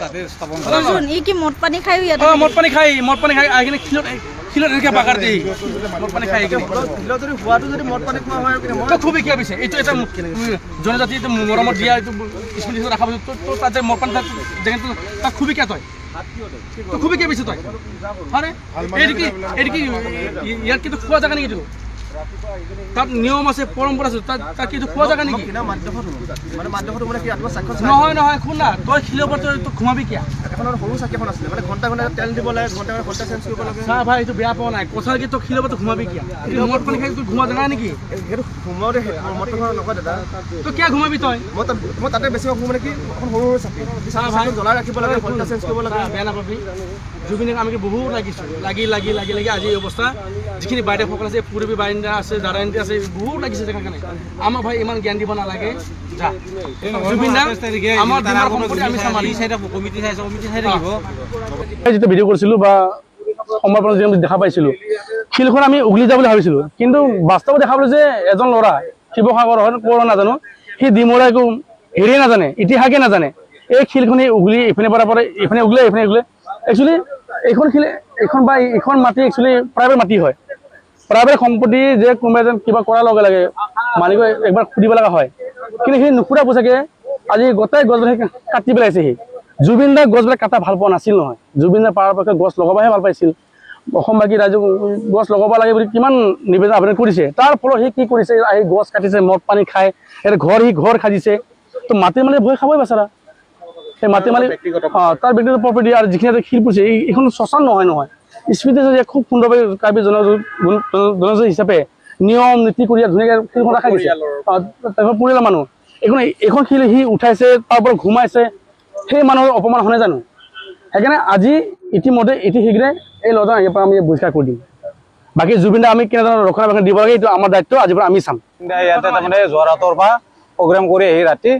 তাতে স্থাপন অর্জুন ই কি মদ পানী খাই ইয়াতে মদ পানী খাই আহিকিনে খিলত এনেকৈ বাগাৰ দিয়ে মদ পানী খাই যদি হোৱাটো যদি মদ পানী খোৱা হয় খুবেই কিয় পিছে এইটো এটা জনজাতি এইটো মৰমত দিয়া এইটো স্মৃতি ৰখা পাইছোঁ তোৰ তাতে মদ পানী জেগাটো তাক খুবেই কিয় তই খুবেই কিয় পিছে তই হয়নে এইটো কি ইয়াত কিন্তু খোৱা জেগা নেকি এইটো তাত নিয়ম আছে পৰম্পৰা আছে তাত কিন্তু খোৱা জেগা নেকি নহয় নহয় শুন না তই শিলৰ ওপৰত তই ঘুমাবি কিয় সৰু চাকি এখন আছিলে মানে ঘণ্টা ঘণ্টা তেল দিব লাগে ঘণ্টা ঘণ্টা চেঞ্জ কৰিব লাগে চাহ ভাই এইটো বেয়া পোৱা নাই কথা কি তই শিলৰ ওপৰত ঘুমাবি কিয় মদ পানী খাই তোৰ ঘুমা জেগা নেকি সেইটো সোমাওঁতে মদ পানী নকয় দাদা তই কিয় ঘুমাবি তই মই তাতে বেছি ঘুমো মানে কি এখন সৰু সৰু চাকি চাহ ভাই জ্বলাই ৰাখিব লাগে ঘণ্টা চেঞ্জ কৰিব লাগে বেয়া নাপাবি জুবিনক আমি বহুত লাগিছোঁ লাগি আজি এই অৱস্থা যিখিনি বাইদেউসকল আছে পূৰবী বাৰিন্দা আছে দাদাইন্দা আছে বহুত লাগিছে জেগা কাৰণে আমাৰ ভাই ইমান জ্ঞান দিব নালাগে যা জুবিন দা আমাৰ দিনৰ সম্পত্তি আমি চম্ভালি কমিটি চাই থাকিব যিটো ভিডিঅ' কৰিছিলোঁ বা সমৰ্পণ যিটো দেখা পাইছিলোঁ শিলখন আমি উঘলি যাব বুলি ভাবিছিলোঁ কিন্তু বাস্তৱত দেখা পালোঁ যে এজন ল'ৰা শিৱসাগৰ হয় ক'ৰ নাজানো সি ডিমৰা একো হেৰিয়ে নাজানে ইতিহাসে নাজানে এই শিলখনি উঘলি ইপিনে পৰা ইপিনে উঘলে একচুৱেলি এইখন মাটি একচুৱেলি প্ৰাইভেট মাটি হয় প্ৰাইভেট সম্পত্তি যে কোনোবা এজন কিবা কৰাৰ লগে লগে মালিকক একবাৰ সুধিব লগা হয় কিন্তু সি নুসুধা পোছাকে আজি গোটেই গছবিলাক কাটি পেলাইছে সি জুবিন দাক গছবিলাক কাটা ভাল পোৱা নাছিল নহয় জুবিন দাৰ পৰাপক্ষে গছ লগাবহে ভাল পাইছিল অসমবাসী ৰাইজক গছ লগাব লাগে বুলি কিমান নিবেদন আবেদন কৰিছে তাৰ ফলত সি কি কৰিছে আহি গছ কাটিছে মদ পানী খাই এটা ঘৰ সাজিছে তো মাটি মালিক ভয় খাবই বেচাৰা সেই মাটি মালিক তাৰ ব্যক্তিগত প্ৰপাৰ্টি আৰু যিখিনি শিল পৰিছে এইখন শ্মশান নহয় স্মৃতি যে খুব সুন্দৰভাৱে কাৰ্বি জনজাতি হিচাপে নিয়ম নীতি কৰি ধুনীয়াকৈ শিলখন ৰাখা গৈছে তেওঁ পৰিয়ালৰ মানুহ এইখন শিল সি উঠাইছে তাৰ ওপৰত ঘুমাইছে সেই মানুহৰ অপমান হয়নে জানো সেইকাৰণে আজি ইতিমধ্যে শীঘ্ৰে এই ল'ৰাজন ইয়াৰ পৰা আমি বহিষ্কাৰ কৰি দিম বাকী জুবিন দা আমি কেনেধৰণৰ ৰক্ষণাবেক্ষণ দিব লাগে এইটো আমাৰ দায়িত্ব আজিৰ পৰা আমি চাম ইয়াতে তাৰমানে যোৰহাটৰ পৰা প্ৰগ্ৰেম কৰি আহি ৰাতি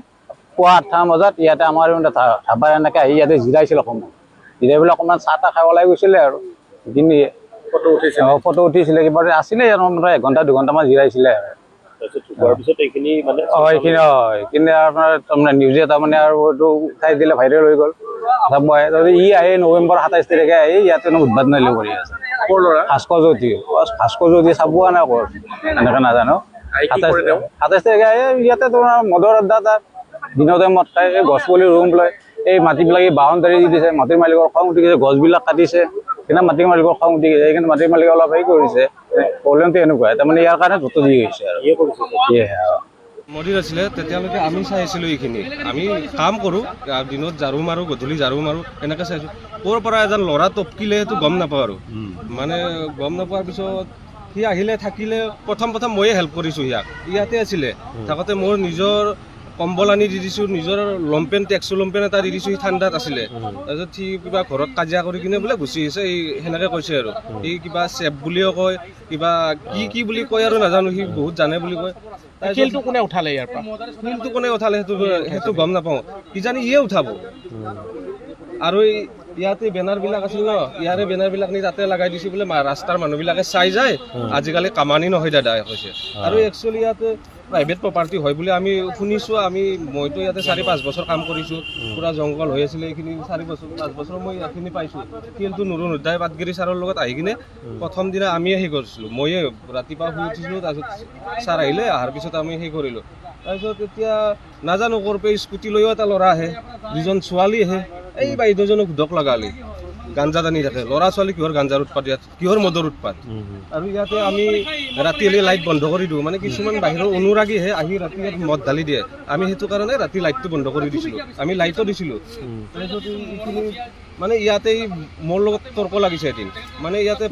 পুৱা 8টা বজাত ইয়াতে আমাৰ ধাবাৰ এনেকৈ আহি ইয়াতে জিৰাইছিল অকণমান জিৰাই পেলাই অকণমান চাহ তাহ খাই ওলাই গৈছিলে আৰু সেইখিনি ফটো উঠিছিলে কিবা আছিলে 1 ঘণ্টা 2 ঘণ্টামান জিৰাইছিলে এইখিনি আপোনাৰ তাৰমানে নিউজে তাৰমানে আৰু এইটো উঠাই দিলে ভাইৰেল হৈ গ'ল ই আহি নৱেম্বৰ 27 তাৰিখে আহি ইয়াতে উদ্বোধন কৰি আছে ভাস্কৰ জ্যোতি চাব নাই কৰ এনেকৈ নাজানো 27 তাৰিখে আহি ইয়াতে তোমাৰ মদৰ আড্ডা তাত দিনৰ টাইমত খাই গছ পুলি ৰুম লয় এই মাটিবিলাক বাউণ্ডাৰী দি দিছে মাটিৰ মালিকৰ খং উঠি গৈছে গছবিলাক কাটিছে সেইদিনা মাটিৰ মালিকৰ খং উঠি গৈছে সেইকাৰণে মাটিৰ মালিকে অলপ হেৰি কৰিছে প্ৰব্লেমটো এনেকুৱা তাৰমানে ইয়াৰ কাৰণে দ্ৰুত দি গৈছে আৰু মন্দিৰ আছিলে তেতিয়ালৈকে আমি চাই আছিলোঁ এইখিনি আমি কাম কৰোঁ দিনত ঝাৰু মাৰোঁ গধূলি ঝাৰু মাৰোঁ এনেকৈ চাইছোঁ ক'ৰ পৰা এজন ল'ৰা টপকিলে সেইটো গম নাপাওঁ আৰু মানে গম নোপোৱাৰ পিছত সি আহিলে থাকিলে প্ৰথম ময়ে হেল্প কৰিছোঁ ইয়াতে আছিলে থাকোঁতে মোৰ নিজৰ কম্বল আনি দি দিছোঁ নিজৰ লম্পেন টেক্সো লম্পেন এটা দি দিছোঁ সি ঠাণ্ডাত আছিলে তাৰপিছত সি কিবা ঘৰত কাজিয়া কৰি কিনে বোলে গুচি আহিছে এই সেনেকৈ কৈছে আৰু সি কিবা চেফ বুলিও কয় কিবা কি বুলি কয় আৰু নাজানো সি বহুত জানে বুলি কয় শিলটো কোনে উঠালে ইয়াৰ পৰা শিলটো কোনে উঠালে সেইটো গম নাপাওঁ কিজানি ইয়ে উঠাব আৰু ইয়াতে বেনাৰবিলাক আছিল ন ইয়াৰে বেনাৰবিলাক নি তাতে লগাই দিছে বোলে ৰাস্তাৰ মানুহবিলাকে চাই যায় আজিকালি কামানি নহয় দাদা কৈছে আৰু একচুৱেলি ইয়াতে প্ৰাইভেট প্ৰপাৰ্টি হয় বুলি আমি শুনিছোঁ মইতো ইয়াতে 4-5 বছৰ কাম কৰিছোঁ পুৰা জংঘল হৈ আছিলে এইখিনি 4-5 বছৰ মই এইখিনি পাইছোঁ কিন্তু নুৰুণোদ্দাই পাটগিৰি ছাৰৰ লগত আহি কিনে প্ৰথম দিনা আমি সেই কৰিছিলোঁ ময়ে ৰাতিপুৱা শুই উঠিছিলোঁ তাৰপিছত ছাৰ আহিলে অহাৰ পিছত আমি সেই কৰিলোঁ তাৰপিছত এতিয়া নাজানো ক'ৰ পৰা স্কুটি লৈও এটা ল'ৰা আহে 2জন ছোৱালী আহে এই বাইদেউজনক ধক লগালি গাঞ্জা টানি থাকে ল'ৰা ছোৱালী কিহৰ গাঞ্জাৰ উৎপাত ইয়াত কিহৰ মদৰ উৎপাত আৰু ইয়াতে আমি ৰাতি হ'লে লাইট বন্ধ কৰি দিওঁ মানে কিছুমান বাহিৰৰ অনুৰাগীহে আহি ৰাতি ইয়াত মদ ঢালি দিয়ে আমি সেইটো কাৰণে ৰাতি লাইটটো বন্ধ কৰি দিছিলোঁ আমি লাইটো দিছিলোঁ তাৰপিছত এইখিনি মানে ইয়াতে মোৰ লগত তৰ্ক লাগিছে এদিন মানে ইয়াতে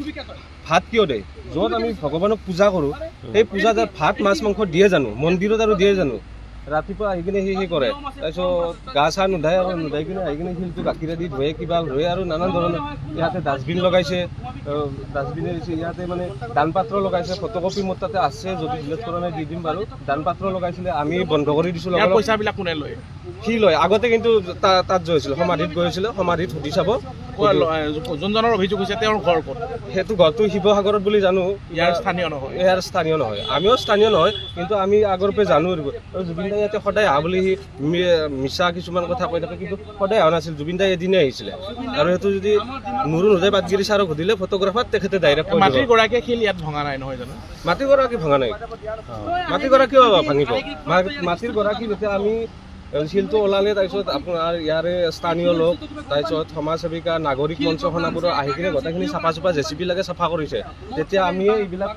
ভাত কিয় দিয়ে য'ত আমি ভগৱানক পূজা কৰোঁ সেই পূজাত ভাত মাছ মাংস দিয়ে জানো মন্দিৰত আৰু দিয়ে জানো ৰাতিপুৱা আহি কিনে সেই কৰে তাৰপিছত গা চা নোধাই কিনে আহি কিনে শিলটো গাখীৰে দি ধুৱে কিবা ধুৱে আৰু নানান ধৰণৰ ইয়াতে ডাষ্টবিন লগাইছে ডাষ্টবিনে দিছে ইয়াতে মানে দান পাত্ৰ লগাইছে ফটোকপি মোৰ তাতে আছে যদি ডিলিট কৰা নাই দি দিম বাৰু দান পাত্ৰ লগাইছিলে আমি বন্ধ কৰি দিছোঁ পইচাবিলাক কোনে লয় সি লয় আগতে কিন্তু তাত গৈছিলোঁ সমাধিত গৈছিলোঁ সমাধিত সুধি চাব যোনজনৰ অভিযোগ হৈছে তেওঁৰ ঘৰ ক'ত? সেইটো ঘৰটো শিৱসাগৰত বুলি জানো। ইয়াৰ স্থানীয় নহয়। ইয়াৰ স্থানীয় নহয়, আমিও স্থানীয় নহয়, কিন্তু আমি আগৰ পৰা জানো জুবিন দাই ইয়াতে সদায় আহা বুলি সি মিছা কিছুমান কথা কৈ থাকে, কিন্তু সদায় অহা নাছিল। জুবিন দাই এদিনে আহিছিলে, আৰু সেইটো যদি নুৰুণ হোজাই পাটগিৰি ছাৰক সুধিলে ফটোগ্ৰাফাৰ তেখেতে ডাইৰেক্ট কৈ দিব। মাটিৰ গৰাকীয়ে শিল ইয়াত ভঙা নাই নহয় জানো? মাটিৰ গৰাকী ভঙা নাই, মাটিৰ গৰাকীও ভাঙিব। মাটিৰ গৰাকী যেতিয়া আমি শিলটো ওলালে, তাৰপিছত আপোনাৰ ইয়াৰে স্থানীয় লোক, তাৰপিছত সমাজ সেৱিকা, নাগৰিক মঞ্চ খনাবোৰৰ আহি কিনে গোটেইখিনি চাফা জেচিপি লাগে চাফা কৰিছে। তেতিয়া আমি এইবিলাক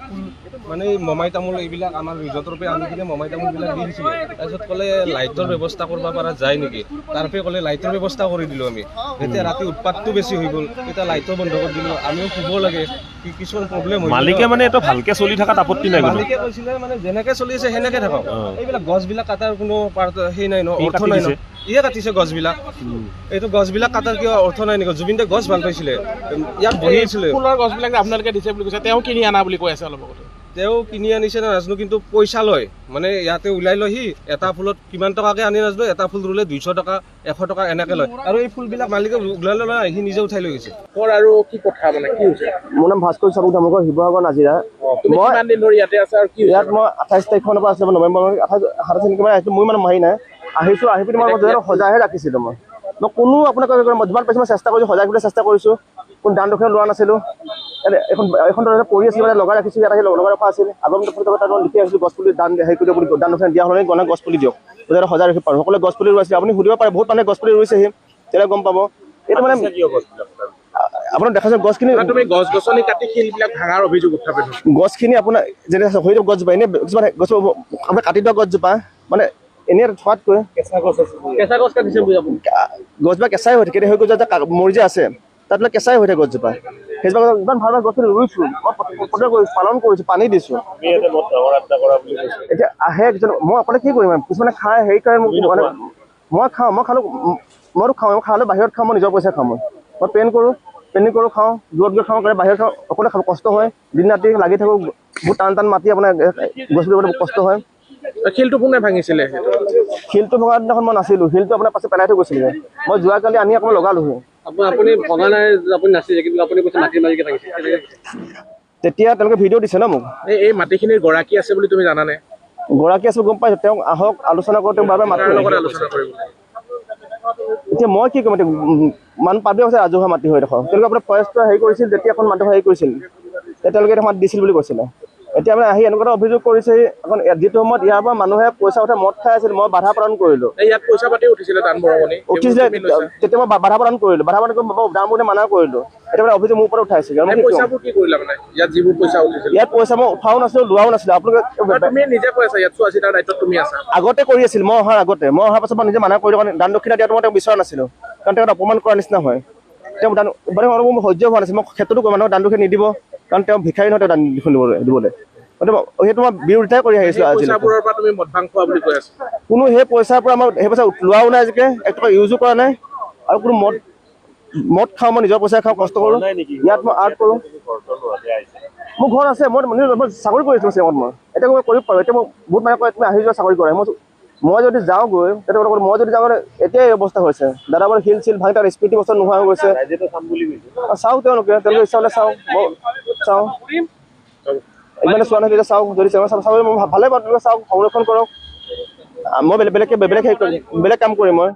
মানে মমাই তামোল এইবিলাক আমাৰ ৰিজৰ্টৰ পৰা আনি কিনে মমাই তামোলবিলাক দি দিছিলোঁ। তাৰপিছত ক'লে লাইটৰ ব্যৱস্থা কৰিব পৰা যায় নেকি, তাৰপৰা ক'লে লাইটৰ ব্যৱস্থা কৰি দিলোঁ আমি। যেতিয়া ৰাতি উৎপাতটো বেছি হৈ গ'ল, তেতিয়া লাইটো বন্ধ কৰি দিলোঁ। আমিও শুব লাগে, কিছুমান প্ৰব্লেম হৈ মালিকে মানে এইটো ভালকে চলি থকাত আপত্তি নাই। মালিকে কৈছিলে মানে যেনেকে চলি আছে সেনেকে থাকক, এইবিলাক গছবিলাক কাটাৰ কোনো সেই নাই ন, অৰ্থ নাই ন। ইয়ে কাটিছে গছবিলাক, এইটো গছবিলাক কাটাৰ কিয় অৰ্থ নাই নেকি? জুবিন দাই গছ ভাল পাইছিলে, ইয়াত বহি আছিলে। ফুলৰ গছবিলাক আপোনালোকে দিছে বুলি কৈছে, তেওঁ কিনি অনা বুলি কৈ আছে অলপ আগতে। তেওঁ কিনি আনিছে না নাজানো, কিন্তু পইচা লয়, মানে ইয়াতে ওলাই লয় সি। এটা ফুলত কিমান টকাকে আনি নাজানো, এটা ফুল ৰুলে 200 টকা 100 টকা এনেকে লয়। আৰু এই ফুলবিলাক মালিকে ওলাই লয়, সি নিজে উঠাই লৈ গৈছে। আৰু কি কথা মানে কি হৈছে? মোৰ নাম ভাস্কৰ চাবুক ধামকৰ, শিৱসাগৰ নাজিৰা। মই কিমান দিন ধৰি ইয়াতে আছে আৰু কি ইয়াত মই 28 তাৰিখমানৰ পৰা আছিলোঁ, নৱেম্বৰ 27 তাৰিখমান আহিছোঁ। মোৰ ইমান হেৰি নাই, আহিছোঁ, আহি পিনি মই সজাইহে ৰাখিছিলোঁ। মই কোনো আপোনাক যিমান পাইছোঁ মই চেষ্টা কৰিছোঁ, সজাই পেলাই চেষ্টা কৰিছোঁ। কোনো দান দক্ষিণা লোৱা নাছিলোঁ। এখন পৰি আছিল, মানে লগাই ৰাখিছোঁ, ইয়াত আহি লগাই ৰখা আছিল। আগৰ তাত লিখি আহিছিলোঁ গছপুলি দান হেৰি কৰি বুলি, দান দক্ষিণা দিয়া হ'লে গণে গছপুলি দিয়ক, যাতে সজাই ৰাখিব পাৰোঁ। সকলোৱে গছপুলি ৰুইছে, আপুনি সুধিব পাৰে, বহুত মানুহে গছপুলি ৰুইছেহি, তেতিয়া গম পাব। এইটো মানে আপোনাৰ দেখাইছে গছখিনি, তুমি গছ-গছনি কাটি শিলবিলাক ভাঙাৰ অভিযোগ উত্থাপিত হৈছে। গছখিনি আপোনাৰ যেনে সৰিয়হ গছজোপা, এনেই কিছুমান গছ আপোনাৰ কাটি দিয়া গছজোপা, মানে এনেই থোৱাতকৈ কেঁচা গছ কাটিছে বুলি আপুনি? গছজোপা কেঁচাই হৈ থাকে, হৈ গৈ যে মৰি যে আছে তাত বোলে কেঁচাই হৈ থাকে গছজোপা। সেইজোপা ইমান ভাল ভাল গছখিনি ৰুইছোঁ, মই পালন কৰিছোঁ, পানী দিছোঁ। এতিয়া আহে মই আপোনাক কি কৰিম, কিছুমানে খাই হেৰি কৰে, মানে মই খাওঁ, মই খালোঁ, মইতো খাওঁ, মই খালে বাহিৰত খাওঁ, মই নিজৰ পইচা খাওঁ। মই পেইণ্টিং কৰোঁ, খাওঁ, দূৰত গৈ খাওঁ, বাহিৰত খাওঁ, অকলে খাব কষ্ট হয়। দিন ৰাতি লাগি থাকোঁ, বহুত টান মাটি আপোনাৰ গছ ৰুবলৈ কষ্ট হয়। শিলটো কোনে ভাঙিছিলে? শিলটো ভঙা দিনাখন মই নাছিলোঁ, শিলটো আপোনাৰ পাছত পেলাই থৈ গৈছিলে। মই যোৱাকালি আনি অকণমান লগালোহি। আপুনি ভঙা নাই, আপুনি নাছিলে, কিন্তু আপুনি কৈছে মাটিৰ মালিকে ভাঙিছে। তেতিয়া তেওঁলোকে ভিডিঅ' দিছে ন মোক। এই মাটিখিনিৰ গৰাকী আছে বুলি তুমি জানানে? গৰাকী আছে গম পাইছোঁ, তেওঁক আহক আলোচনা কৰোঁ, তেওঁক বাৰে মাতিৰ লগত আলোচনা কৰিব। এতিয়া মই কি ক'ম, এতিয়া মানুহ পাবি আছে ৰাজহুৱা মাটি হৈ দেখোঁ। তেওঁলোকে আপোনাৰ ফৰেষ্টৰ হেৰি কৰিছিল, যেতিয়া এখন মানুহ হেৰি কৰিছিল, তেওঁলোকে এটা মাটি দিছিল বুলি কৈছিলে। এতিয়া মানে আহি এনেকুৱা এটা অভিযোগ কৰিছে, এখন যিটো সময়ত ইয়াৰ পৰা মানুহে পইচা উঠাই মদ খাই আছিল, মই বাধা প্ৰদান কৰিলোঁ। ইয়াত পইচা পাতি উঠিছিলে দান বৰঙণি? উঠিছিলে, তেতিয়া মই বাধা প্ৰদান কৰিলোঁ, বাধা প্ৰদান কৰি দাম বুলি মানা কৰিলোঁ। এতিয়া মানে অভিযোগ মোৰ ওপৰত উঠাইছে। পইচাবোৰ কি কৰিলা মানে? ইয়াত যিবোৰ পইচা উঠিছিল, ইয়াত পইচা মই উঠাও নাছিলোঁ, লোৱাও নাছিলোঁ। আপোনালোকে তুমি নিজে কৈ আছা, ইয়াত চোৱা চিতাৰ দায়িত্বত তুমি আছা? আগতে কৰি আছিল, মই অহাৰ আগতে, মই অহাৰ পাছত মই নিজে মানা কৰিলোঁ, কাৰণ দান দক্ষিণা দিয়াটো মই তেওঁক বিচৰা নাছিলোঁ, কাৰণ তেওঁ অপমান কৰাৰ নিচিনা হয়। তেওঁ দান মানে মোৰ সহ্য হোৱা নাছিল, মই ক্ষেত্ৰতো মানুহক দান দক্ষিণা নিদিব, কাৰণ তেওঁ ভিক্ষাৰী নহয়, তেওঁ দান দক্ষিণা দিবলৈ। সেইটো মই বিৰোধিতাই কৰি আহিছোঁ। পইচাবোৰৰ পৰা তুমি মদ ভাং খোৱা বুলি কৈ আছা? কোনো সেই পইচাৰ পৰা মই সেই পইচা লোৱাও নাই, আজিলৈকে 1 টকা ইউজো কৰা নাই। আৰু কোনো মদ খাওঁ, মই নিজৰ পইচা খাওঁ, কষ্ট কৰোঁ। ইয়াত মই আৰ্ট কৰোঁ, মোৰ ঘৰ আছে, মই চাকৰি কৰিছিলোঁ চেমত। মই এতিয়া মই কৰিব পাৰোঁ। এতিয়া মই বহুত মানুহে কয় তুমি আহি যোৱা চাকৰি কৰে, মই যদি যাওঁগৈ, তেতিয়া মই যদি যাওঁ, এতিয়াই এই অৱস্থা হৈছে। দাদা বাৰু শিল চিল ভাঙি তাৰ স্মৃতি বস্তু নোহোৱা হৈ গৈছে। চাওঁ, তেওঁলোকে ইচ্ছা হ'লে চাওঁ, মই চাওঁ, ইমানে চোৱা নাই, তেতিয়া চাওঁ, যদি চাওঁ মই ভালে পাওঁ, চাওঁ, সংৰক্ষণ কৰক। মই বেলেগ কাম কৰিম মই।